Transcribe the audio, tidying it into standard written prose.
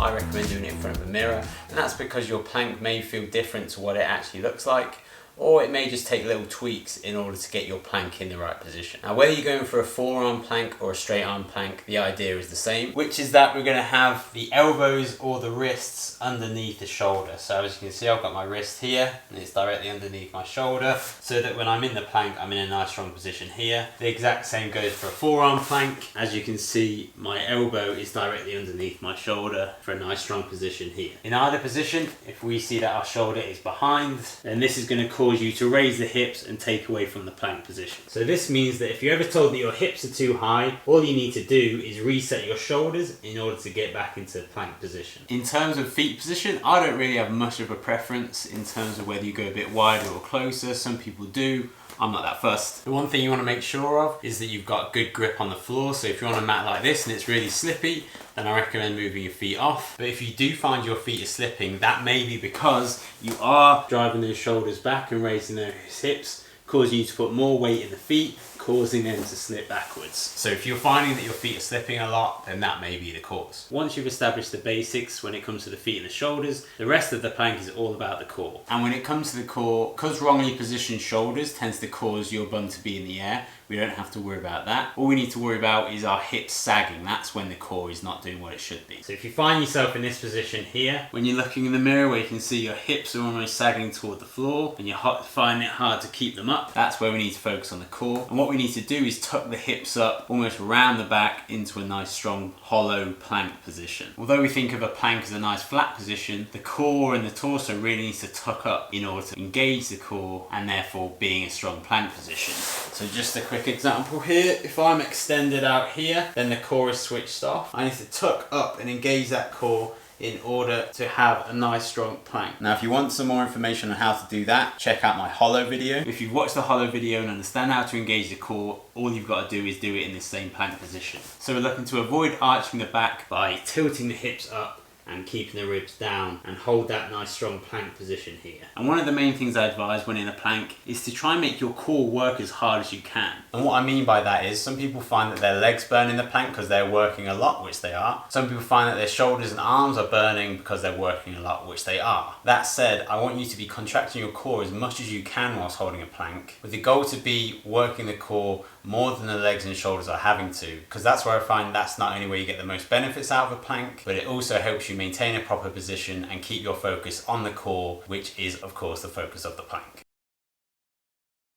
I recommend doing it in front of a mirror, and that's because your plank may feel different to what it actually looks like, or it may just take little tweaks in order to get your plank in the right position. Now, whether you're going for a forearm plank or a straight arm plank, the idea is the same, which is that we're going to have the elbows or the wrists underneath the shoulder. So as you can see, I've got my wrist here and it's directly underneath my shoulder, so that when I'm in the plank, I'm in a nice strong position here. The exact same goes for a forearm plank. As you can see, my elbow is directly underneath my shoulder for a nice strong position here. In either position, if we see that our shoulder is behind, then this is going to cause you to raise the hips and take away from the plank position. So this means that if you're ever told that your hips are too high, all you need to do is reset your shoulders in order to get back into plank position. In terms of feet position, I don't really have much of a preference in terms of whether you go a bit wider or closer. Some people do. I'm not that fussed. The one thing you want to make sure of is that you've got good grip on the floor. So if you're on a mat like this and it's really slippy, then I recommend moving your feet off. But if you do find your feet are slipping, that may be because you are driving those shoulders back and raising those hips, causing you to put more weight in the feet, causing them to slip backwards. So if you're finding that your feet are slipping a lot, then that may be the cause. Once you've established the basics when it comes to the feet and the shoulders, the rest of the plank is all about the core. And when it comes to the core, because wrongly positioned shoulders tends to cause your bum to be in the air, we don't have to worry about that. All we need to worry about is our hips sagging. That's when the core is not doing what it should be. So if you find yourself in this position here, when you're looking in the mirror where you can see your hips are almost sagging toward the floor and you're finding it hard to keep them up, that's where we need to focus on the core. And what we need to do is tuck the hips up almost around the back into a nice strong hollow plank position. Although we think of a plank as a nice flat position, the core and the torso really needs to tuck up in order to engage the core and therefore being a strong plank position. So just a quick example here, if I'm extended out here, then the core is switched off. I need to tuck up and engage that core in order to have a nice strong plank. Now if you want some more information on how to do that, check out my hollow video. If you've watched the hollow video and understand how to engage the core, all you've got to do is do it in the same plank position. So we're looking to avoid arching the back by tilting the hips up and keeping the ribs down, and hold that nice strong plank position here. And one of the main things I advise when in a plank is to try and make your core work as hard as you can. And what I mean by that is some people find that their legs burn in the plank because they're working a lot, which they are. Some people find that their shoulders and arms are burning because they're working a lot, which they are. That said, I want you to be contracting your core as much as you can whilst holding a plank, with the goal to be working the core more than the legs and shoulders are having to, because that's where I find that's not only where you get the most benefits out of a plank, but it also helps you maintain a proper position and keep your focus on the core, which is of course the focus of the plank.